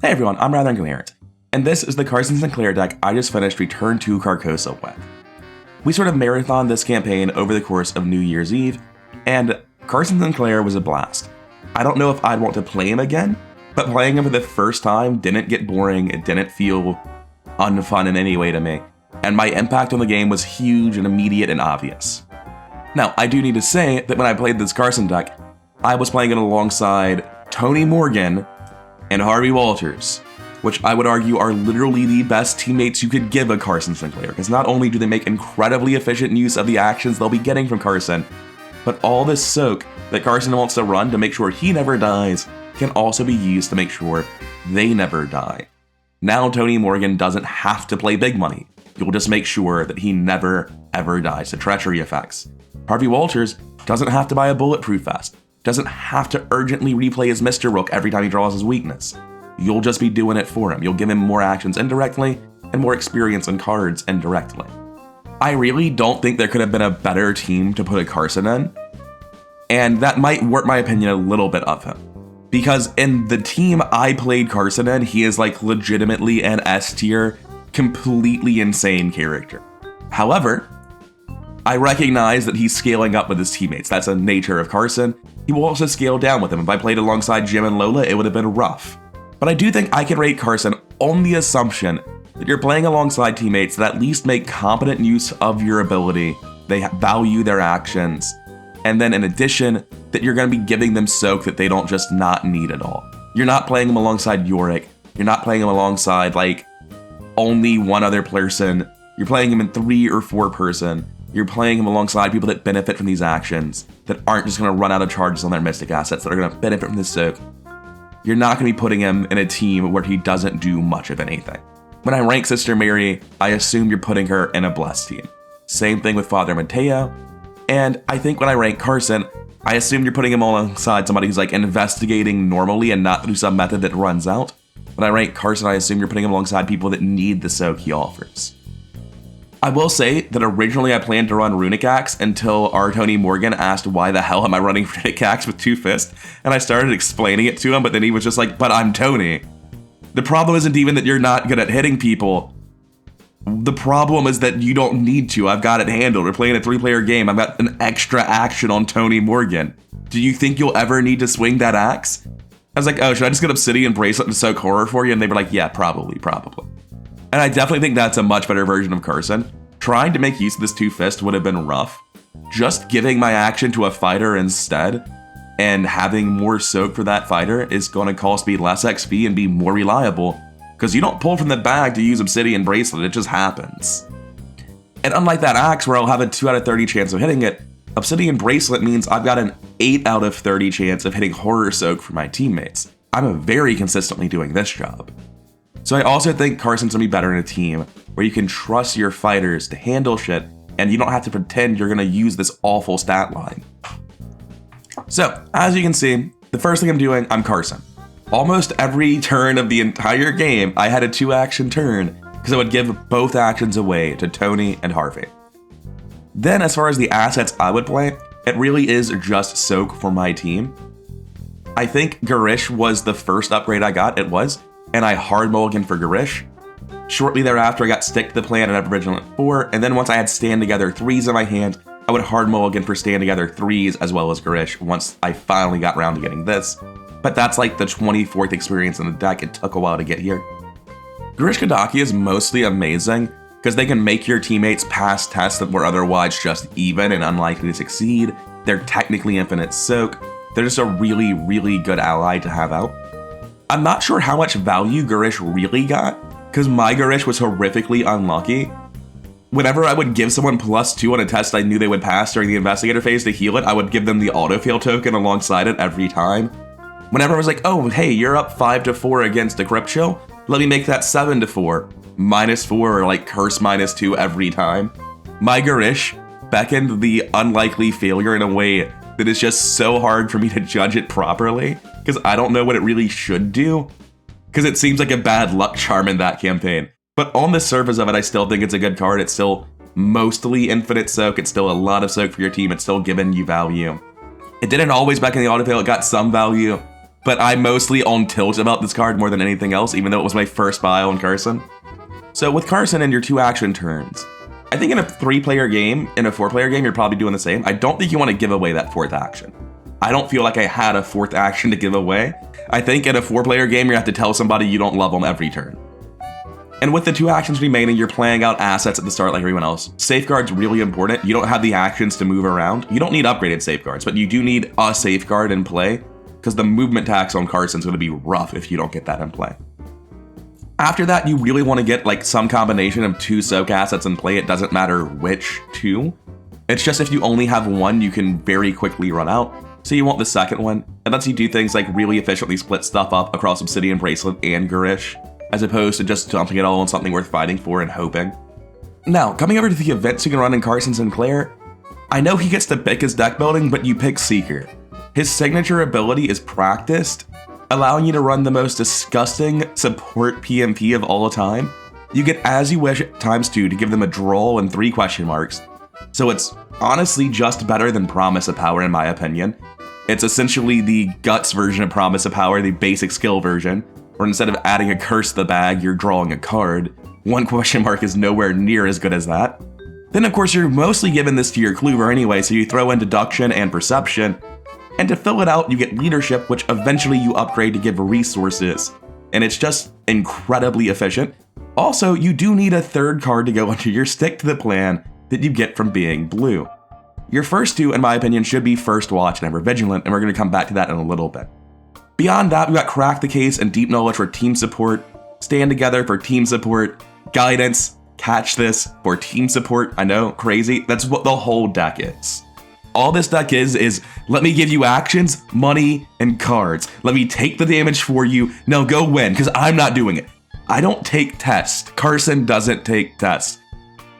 Hey everyone, I'm Rather Incoherent, and this is the Carson Sinclair deck I just finished Return to Carcosa with. We sort of marathoned this campaign over the course of New Year's Eve, and Carson Sinclair was a blast. I don't know if I'd want to play him again, but playing him for the first time didn't get boring, it didn't feel unfun in any way to me, and my impact on the game was huge and immediate and obvious. Now, I do need to say that when I played this Carson deck, I was playing it alongside Tony Morgan and Harvey Walters, which I would argue are literally the best teammates you could give a Carson Sinclair, because not only do they make incredibly efficient use of the actions they'll be getting from Carson, but all this soak that Carson wants to run to make sure he never dies can also be used to make sure they never die. Now Tony Morgan doesn't have to play big money. You'll just make sure that he never, ever dies to treachery effects. Harvey Walters doesn't have to buy a bulletproof vest, doesn't have to urgently replay his Mr. Rook every time he draws his weakness. You'll just be doing it for him. You'll give him more actions indirectly and more experience and cards indirectly. I really don't think there could have been a better team to put a Carson in, and that might warp my opinion a little bit of him. Because in the team I played Carson in, he is like legitimately an S tier, completely insane character. However, I recognize that he's scaling up with his teammates. That's a nature of Carson. He will also scale down with them. If I played alongside Jim and Lola, it would have been rough. But I do think I can rate Carson on the assumption that you're playing alongside teammates that at least make competent use of your ability, they value their actions, and then in addition, that you're going to be giving them soak that they don't just not need at all. You're not playing them alongside Yorick. You're not playing them alongside like only one other person. You're playing him in 3 or 4 person. You're playing him alongside people that benefit from these actions, that aren't just going to run out of charges on their Mystic assets, that are going to benefit from this soak. You're not going to be putting him in a team where he doesn't do much of anything. When I rank Sister Mary, I assume you're putting her in a Blessed team. Same thing with Father Mateo. And I think when I rank Carson, I assume you're putting him alongside somebody who's like investigating normally and not through some method that runs out. When I rank Carson, I assume you're putting him alongside people that need the soak he offers. I will say that originally I planned to run Runic Axe until our Tony Morgan asked why the hell am I running Runic Axe with 2 fists, and I started explaining it to him, but then he was just like, but I'm Tony. The problem isn't even that you're not good at hitting people. The problem is that you don't need to. I've got it handled. We're playing a 3-player game. I've got an extra action on Tony Morgan. Do you think you'll ever need to swing that axe? I was like, oh, should I just get Obsidian Bracelet and soak horror for you? And they were like, yeah, probably. And I definitely think that's a much better version of Carson. Trying to make use of this 2 fist would have been rough. Just giving my action to a fighter instead and having more soak for that fighter is going to cost me less XP and be more reliable, because you don't pull from the bag to use Obsidian Bracelet, it just happens. And unlike that axe where I'll have a 2 out of 30 chance of hitting it, Obsidian Bracelet means I've got an 8 out of 30 chance of hitting horror soak for my teammates. I'm very consistently doing this job. So I also think Carson's gonna be better in a team where you can trust your fighters to handle shit and you don't have to pretend you're gonna use this awful stat line. So, as you can see, the first thing I'm doing, I'm Carson. Almost every turn of the entire game, I had a 2-action turn because I would give both actions away to Tony and Harvey. Then as far as the assets I would play, it really is just soak for my team. I think Garish was the first upgrade I got, it was, and I hard mulligan for Garish. Shortly thereafter, I got Stick to the Plan and Aboriginal 4, and then once I had Stand Together 3s in my hand, I would hard mulligan for Stand Together 3s as well as Garish once I finally got around to getting this. But that's like the 24th experience in the deck, it took a while to get here. Garish Kadaki is mostly amazing because they can make your teammates pass tests that were otherwise just even and unlikely to succeed. They're technically infinite soak. They're just a really, really good ally to have out. I'm not sure how much value Garish really got, because my Garish was horrifically unlucky. Whenever I would give someone +2 on a test I knew they would pass during the Investigator phase to heal it, I would give them the autofail token alongside it every time. Whenever I was like, oh, hey, you're up 5-4 against a Crypt Chill, let me make that 7-4. -4 or like curse -2 every time. My Garish beckoned the unlikely failure in a way that is just so hard for me to judge it properly, because I don't know what it really should do, because it seems like a bad luck charm in that campaign. But on the surface of it, I still think it's a good card. It's still mostly infinite soak. It's still a lot of soak for your team. It's still giving you value. It didn't always beckon the autofail. It got some value. but I'm mostly on tilt about this card more than anything else, even though it was my first buy on Carson. So with Carson and your 2 action turns, I think in a 3-player game, in a 4-player game, you're probably doing the same. I don't think you want to give away that 4th action. I don't feel like I had a 4th action to give away. I think in a 4-player game, you have to tell somebody you don't love them every turn. And with the 2 actions remaining, you're playing out assets at the start like everyone else. Safeguard's really important. You don't have the actions to move around. You don't need upgraded safeguards, but you do need a safeguard in play, because the movement tax on Carson's going to be rough if you don't get that in play. After that, you really want to get like some combination of 2 soak assets in play. It doesn't matter which 2. It's just if you only have one, you can very quickly run out. So you want the second one. It lets you do things like really efficiently split stuff up across Obsidian Bracelet and Garish, as opposed to just dumping it all on something worth fighting for and hoping. Now, coming over to the events you can run in Carson Sinclair, I know he gets to pick his deck building, but you pick Seeker. His signature ability is Practiced, allowing you to run the most disgusting support PMP of all time. You get As You Wish ×2 to give them a draw and 3 question marks. So it's honestly just better than Promise of Power in my opinion. It's essentially the Guts version of Promise of Power, the basic skill version, where instead of adding a curse to the bag, you're drawing a card. 1 question mark is nowhere near as good as that. Then of course you're mostly given this to your Kluber anyway, so you throw in Deduction and Perception. And to fill it out, you get Leadership, which eventually you upgrade to give resources. And it's just incredibly efficient. Also, you do need a 3rd card to go under your Stick to the Plan that you get from being blue. Your first 2, in my opinion, should be First Watch and Ever Vigilant, and we're going to come back to that in a little bit. Beyond that, we got Crack the Case and Deep Knowledge for team support, Stand Together for team support, Guidance, Catch This for team support. I know, crazy. That's what the whole deck is. All this deck is let me give you actions, money, and cards. Let me take the damage for you. Now go win, because I'm not doing it. I don't take tests. Carson doesn't take tests.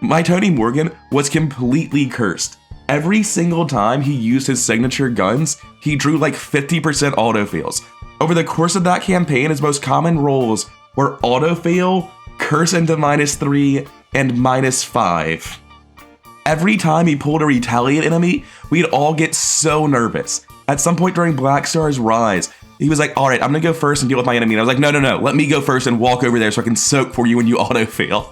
My Tony Morgan was completely cursed. Every single time he used his signature guns, he drew like 50% autofails. Over the course of that campaign, his most common rolls were autofail, curse into -3, and -5. Every time he pulled a retaliate enemy, we'd all get so nervous. At some point during Black Star's Rise, he was like, all right, I'm gonna go first and deal with my enemy. And I was like, no, let me go first and walk over there so I can soak for you when you auto-fail.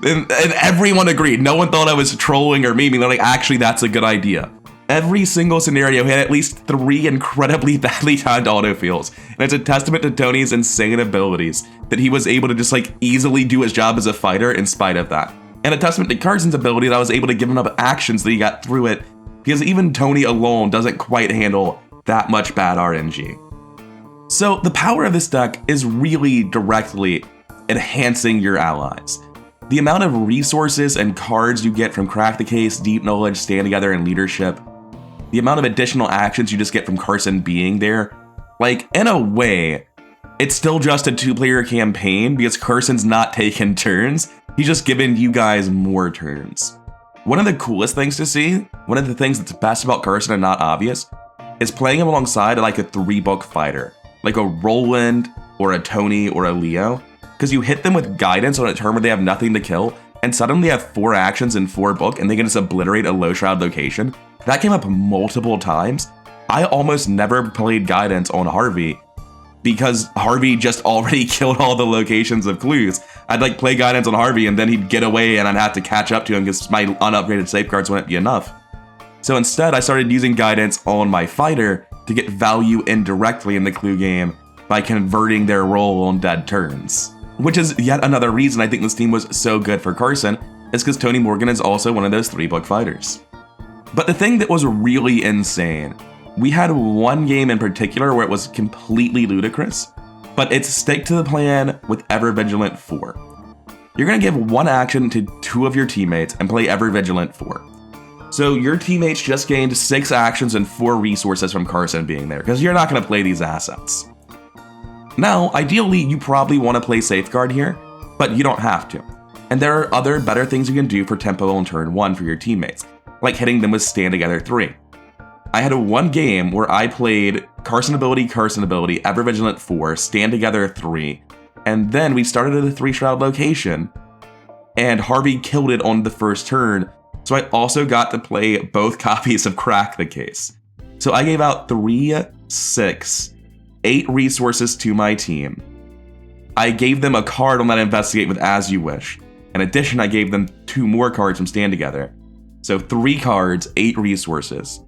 And everyone agreed. No one thought I was trolling or memeing. They're like, actually, that's a good idea. Every single scenario had at least 3 incredibly badly timed autofails. And it's a testament to Tony's insane abilities that he was able to just like easily do his job as a fighter in spite of that. And a testament to Carson's ability that I was able to give him enough actions that he got through it, because even Tony alone doesn't quite handle that much bad RNG. So the power of this deck is really directly enhancing your allies. The amount of resources and cards you get from Crack the Case, Deep Knowledge, Stand Together, and Leadership, the amount of additional actions you just get from Carson being there, like in a way, it's still just a 2-player campaign because Carson's not taking turns. He's just giving you guys more turns. One of the coolest things to see, one of the things that's best about Carson and not obvious, is playing him alongside like a 3-book fighter, like a Roland or a Tony or a Leo, because you hit them with Guidance on a turn where they have nothing to kill, and suddenly they have 4 actions in 4 book, and they can just obliterate a low shroud location. That came up multiple times. I almost never played Guidance on Harvey, because Harvey just already killed all the locations of clues. I'd like play Guidance on Harvey and then he'd get away and I'd have to catch up to him because my unupgraded safeguards wouldn't be enough. So instead I started using Guidance on my fighter to get value indirectly in the clue game by converting their roll on dead turns. Which is yet another reason I think this team was so good for Carson, is because Tony Morgan is also one of those 3-book fighters. But the thing that was really insane, we had one game in particular where it was completely ludicrous, but it's Stick to the Plan with Ever Vigilant 4. You're going to give 1 action to 2 of your teammates and play Ever Vigilant 4. So your teammates just gained 6 actions and 4 resources from Carson being there, because you're not going to play these assets. Now, ideally, you probably want to play Safeguard here, but you don't have to. And there are other better things you can do for tempo on turn 1 for your teammates, like hitting them with Stand Together 3. I had one game where I played Carson ability, Ever Vigilant 4, Stand Together 3, and then we started at a 3-shroud location, and Harvey killed it on the first turn, so I also got to play both copies of Crack the Case. So I gave out 3, 6, 8 resources to my team. I gave them a card on that Investigate with As You Wish. In addition, I gave them 2 more cards from Stand Together. So 3 cards, 8 resources.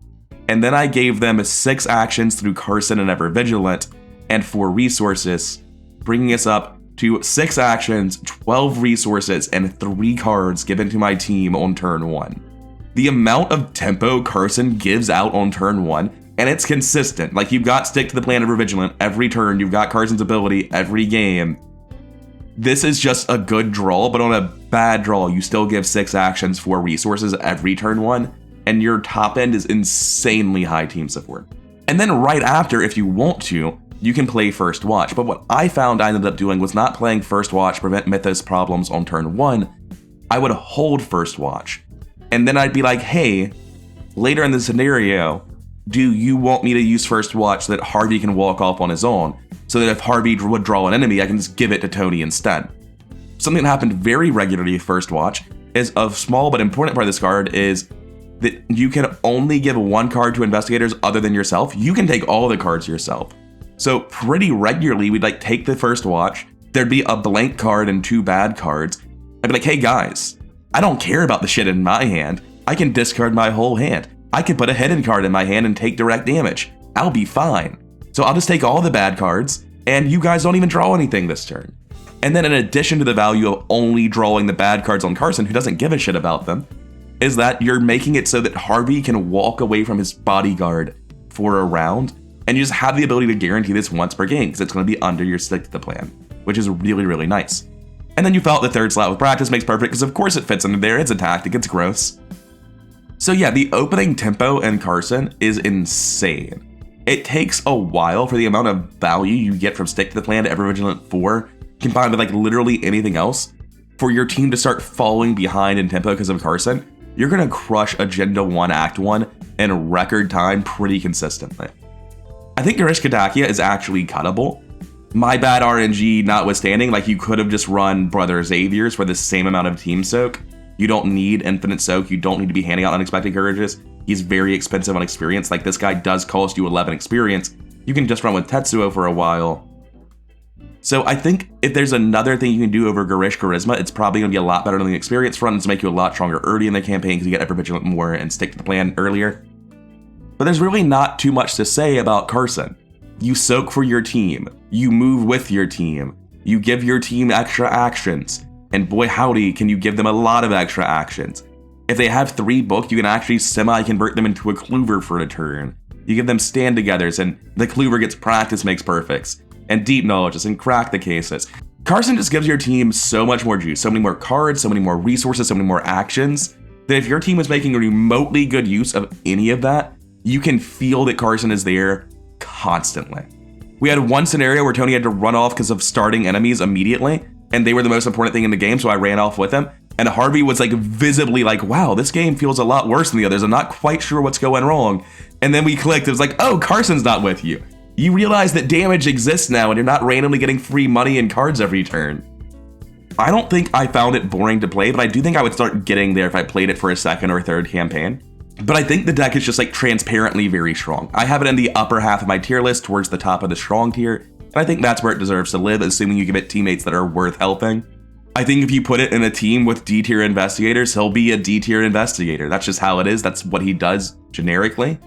And then I gave them 6 actions through Carson and Ever Vigilant, and 4 resources, bringing us up to 6 actions, 12 resources, and 3 cards given to my team on turn 1. The amount of tempo Carson gives out on turn 1, and it's consistent. Like, you've got Stick to the Plan, Ever Vigilant every turn, you've got Carson's ability every game. This is just a good draw, but on a bad draw, you still give 6 actions, 4 resources every turn 1, and your top end is insanely high team support. And then right after, if you want to, you can play First Watch. But what I found I ended up doing was not playing First Watch, prevent Mythos problems on turn 1. I would hold First Watch. And then I'd be like, hey, later in the scenario, do you want me to use First Watch so that Harvey can walk off on his own? So that if Harvey would draw an enemy, I can just give it to Tony instead. Something that happened very regularly with First Watch is a small but important part of this card is that you can only give 1 card to investigators other than yourself. You can take all the cards yourself. So pretty regularly, we'd like take the First Watch, there'd be a blank card and 2 bad cards. I'd be like, hey guys, I don't care about the shit in my hand. I can discard my whole hand. I can put a hidden card in my hand and take direct damage. I'll be fine. So I'll just take all the bad cards, and you guys don't even draw anything this turn. And then in addition to the value of only drawing the bad cards on Carson, who doesn't give a shit about them, is that you're making it so that Harvey can walk away from his bodyguard for a round, and you just have the ability to guarantee this once per game, because it's going to be under your Stick to the Plan, which is really, really nice. And then you felt the 3rd slot with Practice makes perfect, because of course it fits under there, it's a tactic, it's gross. So yeah, the opening tempo in Carson is insane. It takes a while for the amount of value you get from Stick to the Plan to Ever Vigilant 4, combined with like literally anything else, for your team to start falling behind in tempo because of Carson. You're going to crush Agenda 1 Act 1 in record time pretty consistently. I think Garish Kadakia is actually cuttable. My bad RNG notwithstanding, like you could have just run Brother Xavier's for the same amount of team soak. You don't need Infinite Soak, you don't need to be handing out Unexpected Courages. He's very expensive on experience, like this guy does cost you 11 experience. You can just run with Tetsuo for a while. So I think if there's another thing you can do over Garish Charisma, it's probably going to be a lot better than the experience front. It's make you a lot stronger early in the campaign because you get Ever Vigilant more and Stick to the Plan earlier. But there's really not too much to say about Carson. You soak for your team, you move with your team, you give your team extra actions, and boy howdy can you give them a lot of extra actions. If they have 3 booked, you can actually semi-convert them into a Kluver for a turn. You give them Stand Togethers, and the Kluver gets Practice Makes Perfects, and Deep Knowledges, and Crack the Cases. Carson just gives your team so much more juice, so many more cards, so many more resources, so many more actions, that if your team is making remotely good use of any of that, you can feel that Carson is there constantly. We had one scenario where Tony had to run off because of starting enemies immediately, and they were the most important thing in the game, so I ran off with him. And Harvey was like visibly like, wow, this game feels a lot worse than the others. I'm not quite sure what's going wrong. And then we clicked. It was like, oh, Carson's not with you. You realize that damage exists now and you're not randomly getting free money and cards every turn. I don't think I found it boring to play, but I do think I would start getting there if I played it for a 2nd or 3rd campaign. But I think the deck is just like transparently very strong. I have it in the upper half of my tier list towards the top of the strong tier. And I think that's where it deserves to live, assuming you give it teammates that are worth helping. I think if you put it in a team with D-tier investigators, he'll be a D-tier investigator. That's just how it is. That's what he does generically.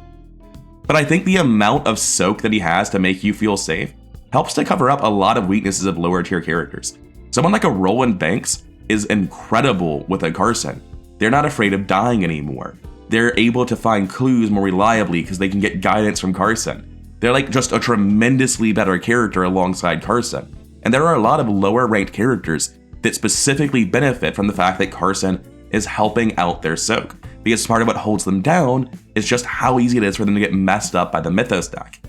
But I think the amount of soak that he has to make you feel safe helps to cover up a lot of weaknesses of lower tier characters. Someone like a Roland Banks is incredible with a Carson. They're not afraid of dying anymore. They're able to find clues more reliably because they can get guidance from Carson. They're like just a tremendously better character alongside Carson. And there are a lot of lower ranked characters that specifically benefit from the fact that Carson is helping out their soak, because part of what holds them down is just how easy it is for them to get messed up by the Mythos deck.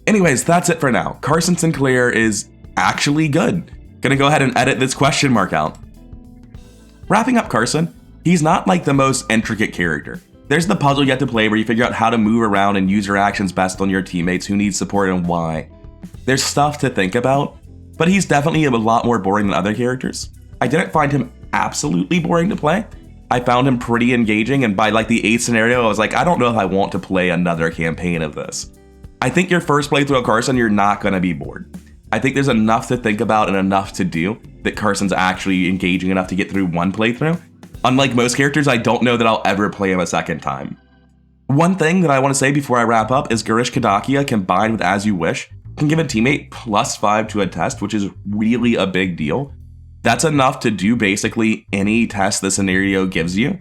Anyways, that's it for now. Carson Sinclair is actually good. Gonna go ahead and edit this question mark out. Wrapping up Carson, he's not like the most intricate character. There's the puzzle you have to play where you figure out how to move around and use your actions best on your teammates who need support and why. There's stuff to think about, but he's definitely a lot more boring than other characters. I didn't find him absolutely boring to play. I found him pretty engaging, and by like the 8th scenario, I was like, I don't know if I want to play another campaign of this. I think your first playthrough of Carson, you're not going to be bored. I think there's enough to think about and enough to do that Carson's actually engaging enough to get through one playthrough. Unlike most characters, I don't know that I'll ever play him a second time. One thing that I want to say before I wrap up is Garish Kadakia combined with As You Wish can give a teammate +5 to a test, which is really a big deal. That's enough to do basically any test the scenario gives you.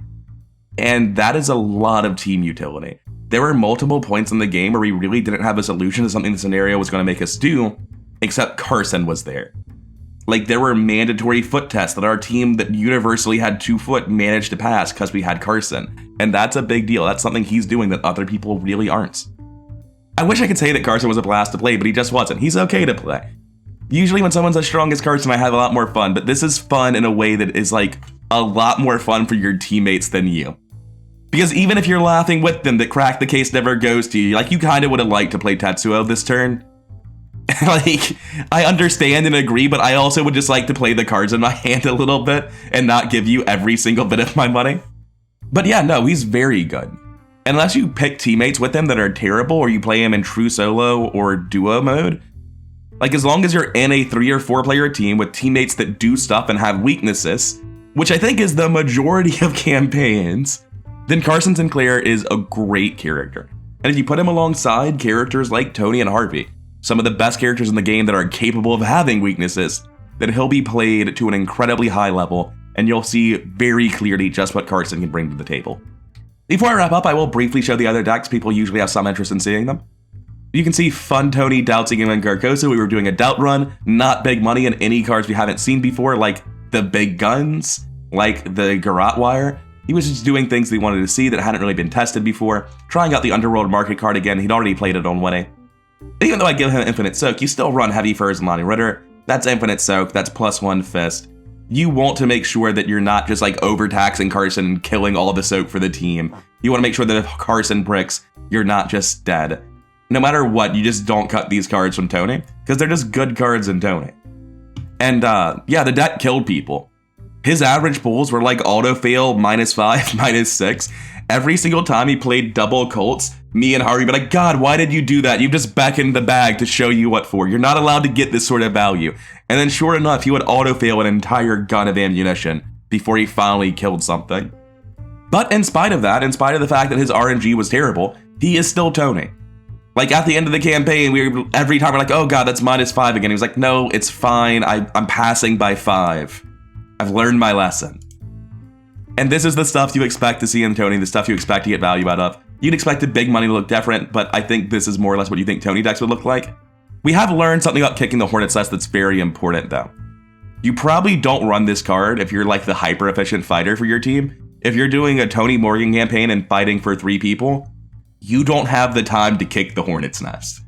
And that is a lot of team utility. There were multiple points in the game where we really didn't have a solution to something the scenario was going to make us do, except Carson was there. Like, there were mandatory foot tests that our team that universally had 2 foot managed to pass because we had Carson. And that's a big deal. That's something he's doing that other people really aren't. I wish I could say that Carson was a blast to play, but he just wasn't. He's okay to play. Usually when someone's as strong as Carson, I have a lot more fun, but this is fun in a way that is like a lot more fun for your teammates than you. Because even if you're laughing with them that crack the case never goes to you, like, you kind of would have liked to play Tetsuo this turn. Like, I understand and agree, but I also would just like to play the cards in my hand a little bit and not give you every single bit of my money. But yeah, no, he's very good. Unless you pick teammates with him that are terrible or you play him in true solo or duo mode, like, as long as you're in a 3 or 4 player team with teammates that do stuff and have weaknesses, which I think is the majority of campaigns, then Carson Sinclair is a great character. And if you put him alongside characters like Tony and Harvey, some of the best characters in the game that are capable of having weaknesses, then he'll be played to an incredibly high level, and you'll see very clearly just what Carson can bring to the table. Before I wrap up, I will briefly show the other decks. People usually have some interest in seeing them. You can see Fun Tony doubting him in Carcosa. We were doing a doubt run, not big money in any cards we haven't seen before, like the big guns, like the Garrote Wire. He was just doing things that he wanted to see that hadn't really been tested before, trying out the Underworld Market card again. He'd already played it on winning. Even though I give him Infinite Soak, you still run Heavy Furs and Lonnie Ritter. That's Infinite Soak, that's +1 Fist. You want to make sure that you're not just like overtaxing Carson and killing all the soak for the team. You want to make sure that if Carson bricks, you're not just dead. No matter what, you just don't cut these cards from Tony, because they're just good cards in Tony. And yeah, the deck killed people. His average pulls were like auto fail -5, -6. Every single time he played double Colts, me and Harvey would be like, God, why did you do that? You just beckoned the bag to show you what for. You're not allowed to get this sort of value. And then sure enough, he would auto fail an entire gun of ammunition before he finally killed something. But in spite of that, in spite of the fact that his RNG was terrible, he is still Tony. Like, at the end of the campaign, every time we're like, oh God, that's -5 again. He was like, no, it's fine. I'm passing by 5. I've learned my lesson. And this is the stuff you expect to see in Tony, the stuff you expect to get value out of. You'd expect the big money to look different, but I think this is more or less what you think Tony decks would look like. We have learned something about kicking the Hornet's Nest that's very important, though. You probably don't run this card if you're like the hyper-efficient fighter for your team. If you're doing a Tony Morgan campaign and fighting for 3 people, you don't have the time to kick the Hornet's Nest.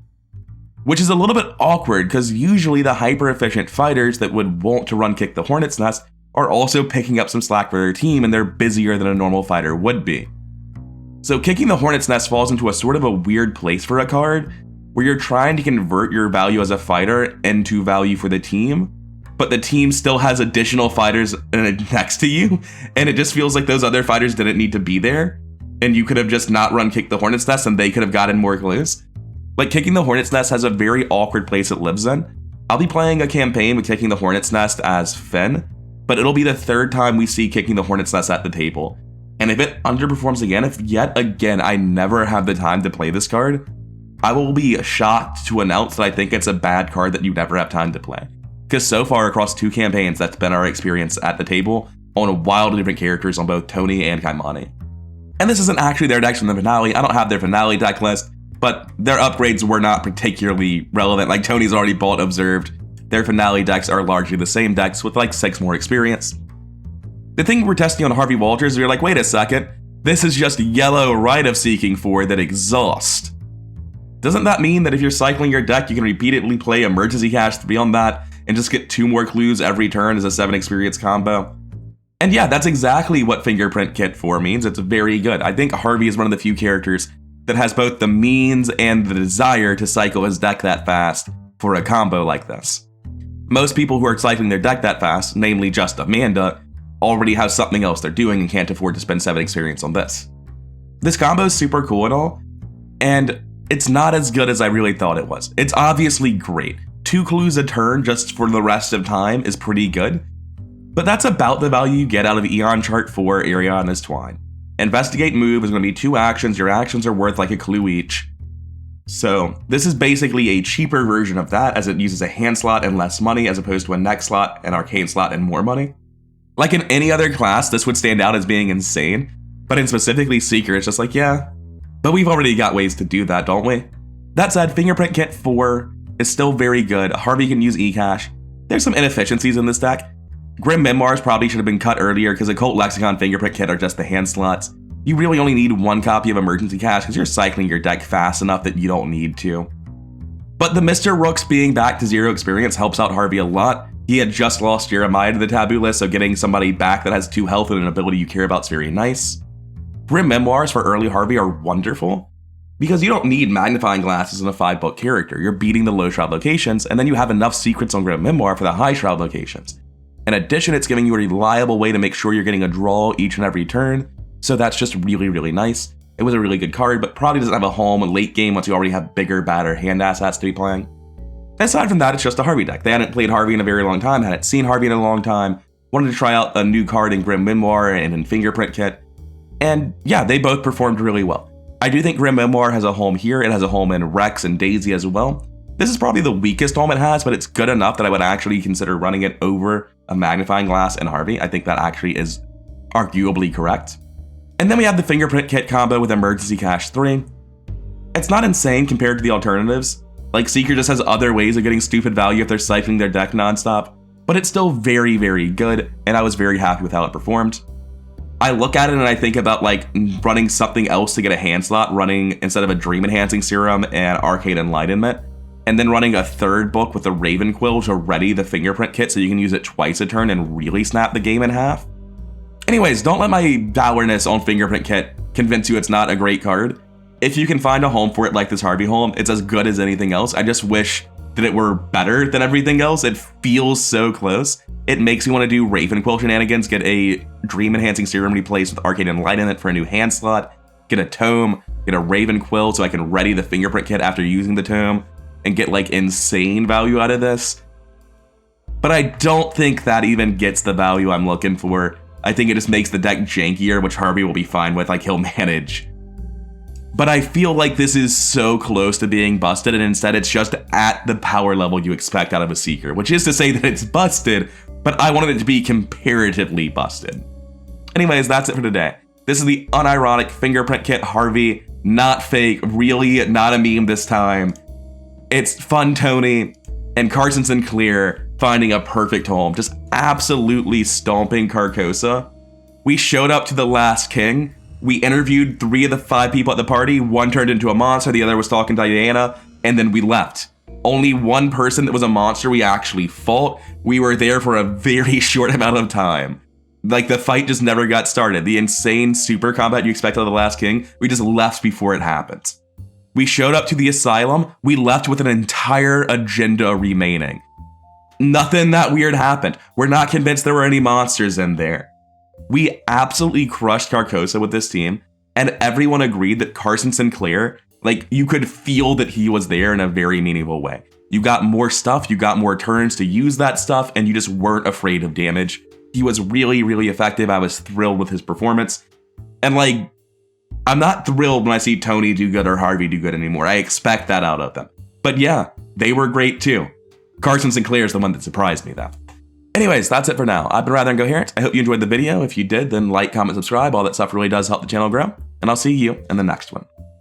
Which is a little bit awkward, because usually the hyper-efficient fighters that would want to run kick the Hornet's Nest are also picking up some slack for their team, and they're busier than a normal fighter would be. So kicking the Hornet's Nest falls into a sort of a weird place for a card, where you're trying to convert your value as a fighter into value for the team, but the team still has additional fighters next to you, and it just feels like those other fighters didn't need to be there, and you could have just not run kick the Hornet's Nest and they could have gotten more clues. Like, kicking the Hornet's Nest has a very awkward place it lives in. I'll be playing a campaign with kicking the Hornet's Nest as Finn, but it'll be the 3rd time we see kicking the Hornet's Nest at the table. And if it underperforms again, if yet again I never have the time to play this card, I will be shocked to announce that I think it's a bad card that you never have time to play. Because so far across 2 campaigns, that's been our experience at the table on wildly different characters on both Tony and Kaimani. And this isn't actually their decks from the finale. I don't have their finale deck list, but their upgrades were not particularly relevant. Like, Tony's already bought Observed. Their finale decks are largely the same decks with like 6 more experience. The thing we're testing on Harvey Walters, we're like, wait a second, this is just yellow Rite of Seeking 4 that exhaust. Doesn't that mean that if you're cycling your deck, you can repeatedly play Emergency Cash 3 on that and just get 2 more clues every turn as a 7 experience combo? And yeah, that's exactly what Fingerprint Kit 4 means. It's very good. I think Harvey is one of the few characters that has both the means and the desire to cycle his deck that fast for a combo like this. Most people who are cycling their deck that fast, namely just Amanda, already have something else they're doing and can't afford to spend 7 experience on this. This combo is super cool and all, and it's not as good as I really thought it was. It's obviously great. 2 clues a turn just for the rest of time is pretty good, but that's about the value you get out of Eon Chart 4 Ariana's Twine. Investigate move is going to be 2 actions. Your actions are worth like a clue each. So this is basically a cheaper version of that, as it uses a hand slot and less money, as opposed to a neck slot, an arcane slot, and more money. Like in any other class, this would stand out as being insane, but in specifically Seeker, it's just like, yeah, but we've already got ways to do that, don't we? That said, Fingerprint Kit 4 is still very good. Harvey can use eCash. There's some inefficiencies in this deck. Grim Memoirs probably should have been cut earlier because Occult Lexicon, Fingerprint Kit are just the hand slots. You really only need 1 copy of Emergency Cash because you're cycling your deck fast enough that you don't need to. But the Mr. Rooks being back to 0 experience helps out Harvey a lot. He had just lost Jeremiah to the taboo list, so getting somebody back that has 2 health and an ability you care about is very nice. Grim Memoirs for early Harvey are wonderful because you don't need magnifying glasses in a 5-book character. You're beating the low shroud locations, and then you have enough secrets on Grim Memoir for the high shroud locations. In addition, it's giving you a reliable way to make sure you're getting a draw each and every turn, so that's just really, really nice. It was a really good card, but probably doesn't have a home in late game once you already have bigger, badder hand assets to be playing. Aside from that, it's just a Harvey deck. They hadn't played Harvey in a very long time, hadn't seen Harvey in a long time, wanted to try out a new card in Grim Memoir and in Fingerprint Kit, and yeah, they both performed really well. I do think Grim Memoir has a home here. It has a home in Rex and Daisy as well. This is probably the weakest home it has, but it's good enough that I would actually consider running it over a magnifying glass and Harvey. I think that actually is arguably correct. And then we have the Fingerprint Kit combo with Emergency Cash 3. It's not insane compared to the alternatives. Like, Seeker just has other ways of getting stupid value if they're cycling their deck nonstop, but it's still very, very good, and I was very happy with how it performed. I look at it and I think about like running something else to get a hand slot, running instead of a Dream Enhancing Serum and Arcade Enlightenment, and then running a 3rd book with the Raven Quill to ready the Fingerprint Kit so you can use it twice a turn and really snap the game in half. Anyways, don't let my dourness on Fingerprint Kit convince you it's not a great card. If you can find a home for it like this Harvey home, it's as good as anything else. I just wish that it were better than everything else. It feels so close. It makes me want to do Raven Quill shenanigans, get a Dream Enhancing Serum replaced with Arcane Enlightenment for a new hand slot, get a Tome, get a Raven Quill so I can ready the Fingerprint Kit after using the Tome, and get like insane value out of this. But I don't think that even gets the value I'm looking for. I think it just makes the deck jankier, which Harvey will be fine with, like he'll manage. But I feel like this is so close to being busted, and instead it's just at the power level you expect out of a Seeker, which is to say that it's busted, but I wanted it to be comparatively busted. Anyways, that's it for today. This is the unironic Fingerprint Kit Harvey, not fake, really not a meme this time. It's Fun Tony and Carson Sinclair finding a perfect home, just absolutely stomping Carcosa. We showed up to the Last King. We interviewed 3 of the 5 people at the party. 1 turned into a monster, the other was talking to Diana, and then we left. Only 1 person that was a monster we actually fought. We were there for a very short amount of time. Like, the fight just never got started. The insane super combat you expect out of the Last King, we just left before it happened. We showed up to the asylum. We left with an entire agenda remaining. Nothing that weird happened. We're not convinced there were any monsters in there. We absolutely crushed Carcosa with this team, and everyone agreed that Carson Sinclair, like, you could feel that he was there in a very meaningful way. You got more stuff, you got more turns to use that stuff, and you just weren't afraid of damage. He was really, really effective. I was thrilled with his performance. And like, I'm not thrilled when I see Tony do good or Harvey do good anymore. I expect that out of them. But yeah, they were great too. Carson Sinclair is the one that surprised me though. Anyways, that's it for now. I've been Rather Incoherent. I hope you enjoyed the video. If you did, then like, comment, subscribe. All that stuff really does help the channel grow. And I'll see you in the next one.